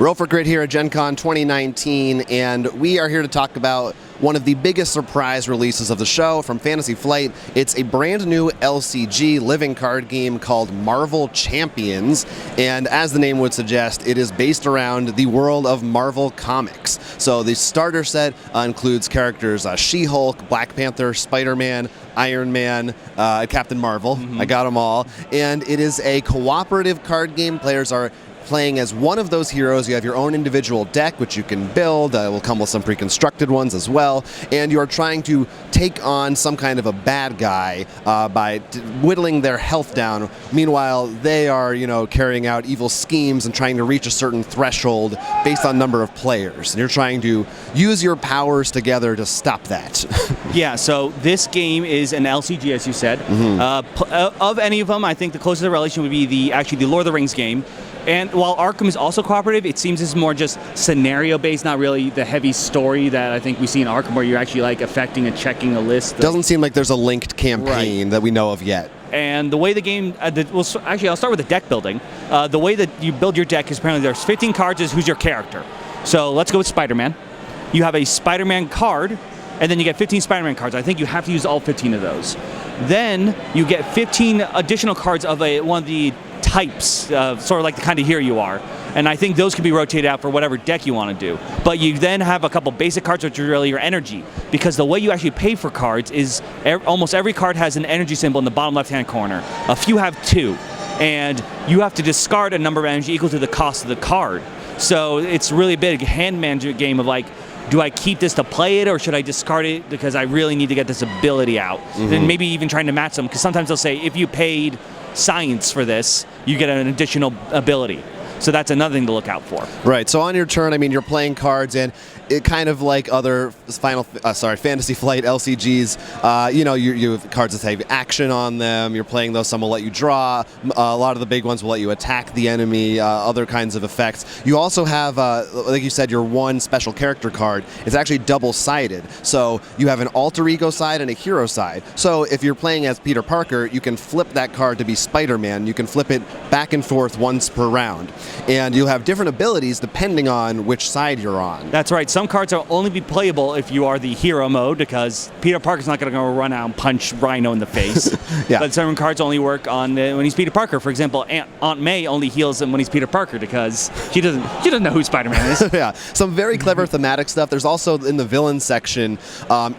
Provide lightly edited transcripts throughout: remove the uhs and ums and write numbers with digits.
Roll for Grit here at Gen Con 2019, and we are here to talk about one of the biggest surprise releases of the show from Fantasy Flight. It's a brand new LCG living card game called Marvel Champions, and as the name would suggest, it is based around the world of Marvel Comics. So the starter set includes characters She-Hulk, Black Panther, Spider-Man, Iron Man, Captain Marvel. I got them all. And it is a cooperative card game. Players are playing as one of those heroes. You have your own individual deck, which you can build. It will come with some pre-constructed ones as well. And you are trying to take on some kind of a bad guy by whittling their health down. Meanwhile, they are, carrying out evil schemes and trying to reach a certain threshold based on number of players. And you're trying to use your powers together to stop that. Yeah, so this game is an LCG, as you said. Of any of them, I think the closest relation would be the Lord of the Rings game. And while Arkham is also cooperative, it seems it's more just scenario-based, not really the heavy story that I think we see in Arkham, where you're actually affecting and checking a list. Doesn't seem like there's a linked campaign that we know of yet. And the way the game, I'll start with the deck building. The way that you build your deck is apparently there's 15 cards is who's your character. So let's go with Spider-Man. You have a Spider-Man card, and then you get 15 Spider-Man cards. I think you have to use all 15 of those. Then you get 15 additional cards of one of the types, sort of like the kind of hero you are. And I think those can be rotated out for whatever deck you want to do. But you then have a couple basic cards, which are really your energy. Because the way you actually pay for cards is almost every card has an energy symbol in the bottom left-hand corner. A few have two. And you have to discard a number of energy equal to the cost of the card. So it's really a big hand management game of do I keep this to play it, or should I discard it because I really need to get this ability out? And maybe even trying to match them, because sometimes they'll say, if you paid science for this, you get an additional ability. So that's another thing to look out for. Right. So on your turn, you're playing cards, and it kind of like other Fantasy Flight LCGs. You have cards that have action on them. You're playing those. Some will let you draw. A lot of the big ones will let you attack the enemy. Other kinds of effects. You also have, like you said, your one special character card. It's actually double-sided. So you have an alter ego side and a hero side. So if you're playing as Peter Parker, you can flip that card to be Spider-Man. You can flip it back and forth once per round. And you'll have different abilities depending on which side you're on. That's right. Some cards will only be playable if you are the hero mode, because Peter Parker's not going to go run out and punch Rhino in the face. Yeah. But certain cards only work on when he's Peter Parker. For example, Aunt May only heals him when he's Peter Parker because she doesn't know who Spider-Man is. Yeah. Some very clever thematic stuff. There's also in the villain section,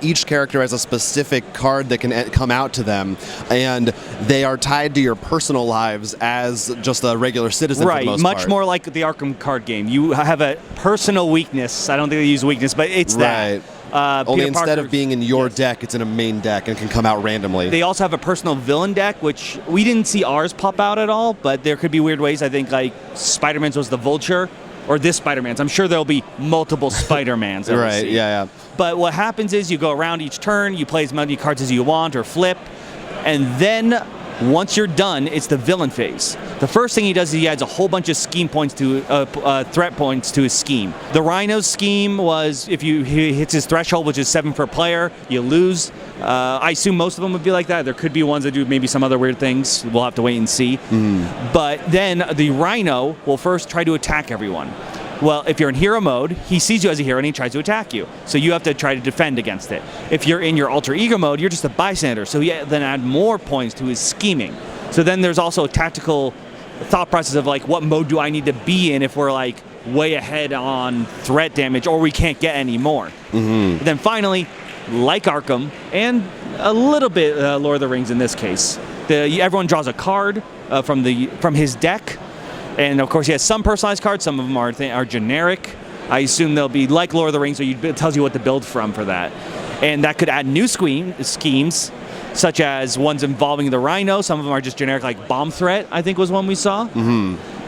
each character has a specific card that can come out to them, and they are tied to your personal lives as just a regular citizen. Right. For the most Much part. more like the Arkham card game. You have a personal weakness. I don't think they use weakness, but it's that. Only Peter instead of being in your yes. deck, it's in a main deck and can come out randomly. They also have a personal villain deck, which we didn't see ours pop out at all, but there could be weird ways. I think Spider-Man's was the Vulture, or this Spider-Man's. I'm sure there'll be multiple Spider-Mans. Right, yeah. But what happens is you go around each turn, you play as many cards as you want or flip, and then once you're done, it's the villain phase. The first thing he does is he adds a whole bunch of scheme points to threat points to his scheme. The Rhino's scheme was if he hits his threshold, which is 7 per player, you lose. I assume most of them would be like that. There could be ones that do maybe some other weird things. We'll have to wait and see. But then the Rhino will first try to attack everyone. Well, if you're in hero mode, he sees you as a hero and he tries to attack you. So you have to try to defend against it. If you're in your alter ego mode, you're just a bystander. So you then add more points to his scheming. So then there's also a tactical thought process of what mode do I need to be in if we're way ahead on threat damage or we can't get any more. Then finally, like Arkham and a little bit Lord of the Rings in this case, everyone draws a card from his deck. And of course, he has some personalized cards. Some of them are generic. I assume they'll be like Lord of the Rings, so it tells you what to build from for that. And that could add new schemes, such as ones involving the Rhino. Some of them are just generic, like Bomb Threat, I think was one we saw.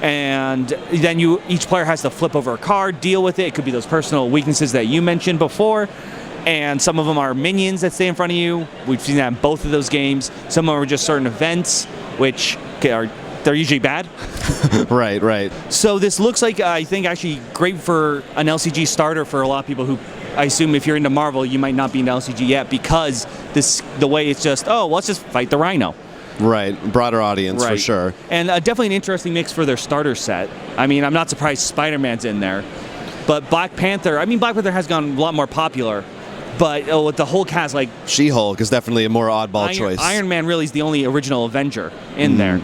And then each player has to flip over a card, deal with it. It could be those personal weaknesses that you mentioned before. And some of them are minions that stay in front of you. We've seen that in both of those games. Some of them are just certain events, which they're usually bad. Right. So this looks like, I think, actually great for an LCG starter for a lot of people who, I assume if you're into Marvel, you might not be into LCG yet, because the way it's just, let's just fight the Rhino. Right, broader audience for Right. sure. And definitely an interesting mix for their starter set. I mean, I'm not surprised Spider-Man's in there. But Black Panther has gone a lot more popular. But with the Hulk has like She-Hulk is definitely a more oddball choice. Iron Man really is the only original Avenger in there.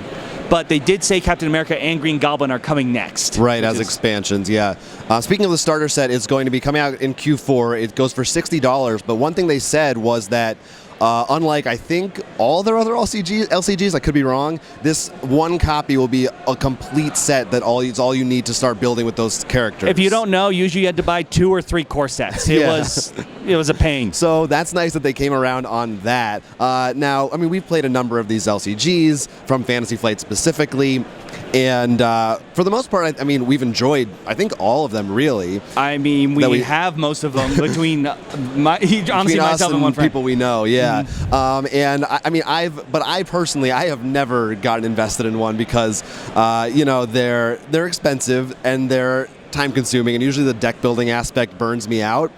But they did say Captain America and Green Goblin are coming next. Right, as expansions, yeah. Speaking of the starter set, it's going to be coming out in Q4. It goes for $60, but one thing they said was that unlike, I think, all their other LCGs, I could be wrong, this one copy will be a complete set that it's all you need to start building with those characters. If you don't know, usually you had to buy 2 or 3 core sets. It was a pain. So that's nice that they came around on that. Now, I mean, we've played a number of these LCGs from Fantasy Flight specifically, and for the most part, I mean, we've enjoyed, I think, all of them, really. I mean, we have most of them between myself and one friend. People we know, yeah. And I mean, I personally have never gotten invested in one because, they're expensive and they're time consuming, and usually the deck building aspect burns me out.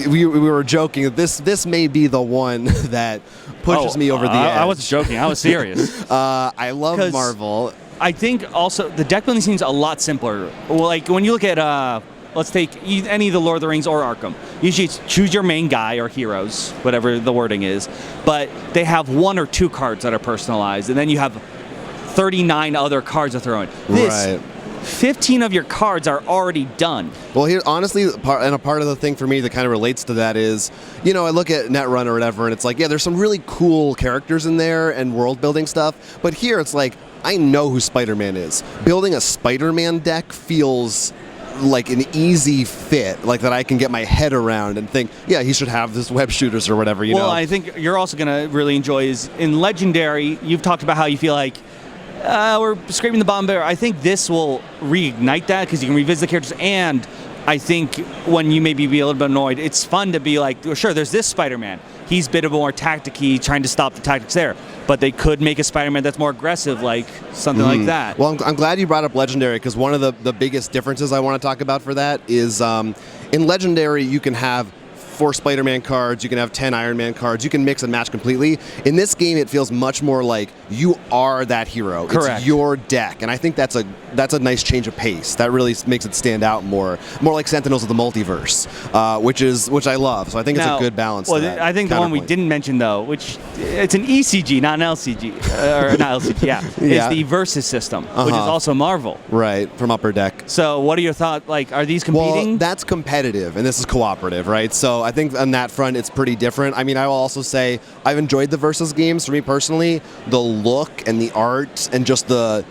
We were joking that this may be the one that pushes me over the edge. I wasn't joking. I was serious. I love Marvel. I think also the deck building seems a lot simpler. Well, like when you look at let's take any of the Lord of the Rings or Arkham. Usually it's choose your main guy or heroes, whatever the wording is. But they have 1 or 2 cards that are personalized, and then you have 39 other cards to throw in. Right. 15 of your cards are already done. Well, here, honestly, a part of the thing for me that kind of relates to that is, I look at Netrun or whatever, and it's like, yeah, there's some really cool characters in there and world building stuff. But here it's like, I know who Spider-Man is. Building a Spider-Man deck feels like an easy fit, like that I can get my head around and think, yeah, he should have this web shooters or whatever, you know. Well, I think you're also going to really enjoy is in Legendary, you've talked about how you feel like we're scraping the bottom barrel. I think this will reignite that because you can revisit the characters, and I think when you maybe be a little bit annoyed, it's fun to be like, well, sure, there's this Spider-Man. He's a bit of more tacticky, trying to stop the tactics there. But they could make a Spider-Man that's more aggressive, like something like that. Well, I'm glad you brought up Legendary, because one of the biggest differences I want to talk about for that is in Legendary, you can have 4 Spider-Man cards, you can have 10 Iron Man cards, you can mix and match completely. In this game, it feels much more like you are that hero. Correct. It's your deck, and I think that's a nice change of pace. That really makes it stand out more like Sentinels of the Multiverse, which I love. So I think it's a good balance. Well, to that I think the one we didn't mention though, which it's an ECG, not an LCG, or not LCG, yeah, is the Versus system, which is also Marvel. Right, from Upper Deck. So what are your thoughts? Like, are these competing? Well, that's competitive, and this is cooperative, right? So I think on that front, it's pretty different. I mean, I will also say I've enjoyed the Versus games. For me personally, the look and the art and just the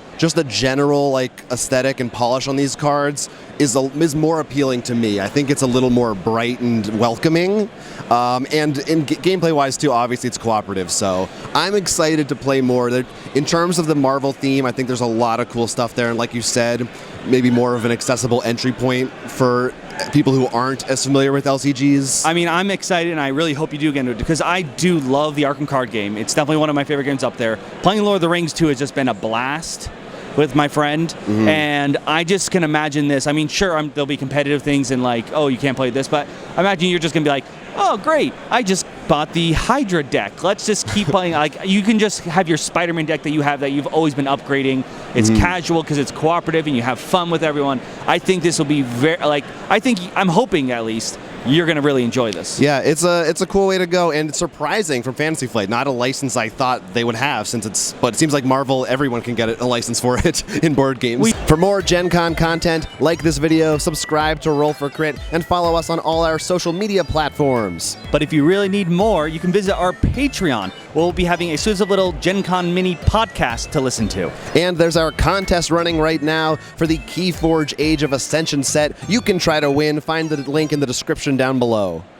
general like aesthetic and polish on these cards is more appealing to me. I think it's a little more bright and welcoming, and in gameplay wise too. Obviously, it's cooperative, so I'm excited to play more. In terms of the Marvel theme, I think there's a lot of cool stuff there, and like you said, maybe more of an accessible entry point for people who aren't as familiar with LCGs. I mean, I'm excited, and I really hope you do get into it, because I do love the Arkham card game. It's definitely one of my favorite games up there. Playing Lord of the Rings 2 has just been a blast with my friend, and I just can imagine this. I mean, sure, there'll be competitive things and like, oh, you can't play this, but I imagine you're just going to be like, oh, great, I just bought the Hydra deck. Let's just keep playing. Like, you can just have your Spider-Man deck that you've always been upgrading. It's casual because it's cooperative and you have fun with everyone. I think this will be I'm hoping at least you're going to really enjoy this. Yeah, it's a cool way to go, and it's surprising from Fantasy Flight. Not a license I thought they would have, but it seems like Marvel, everyone can get a license for it in board games. For more Gen Con content, like this video, subscribe to Roll for Crit, and follow us on all our social media platforms. But if you really need more, you can visit our Patreon. We'll be having a exclusive little Gen Con mini podcast to listen to. And there's our contest running right now for the Keyforge Age of Ascension set. You can try to win. Find the link in the description down below.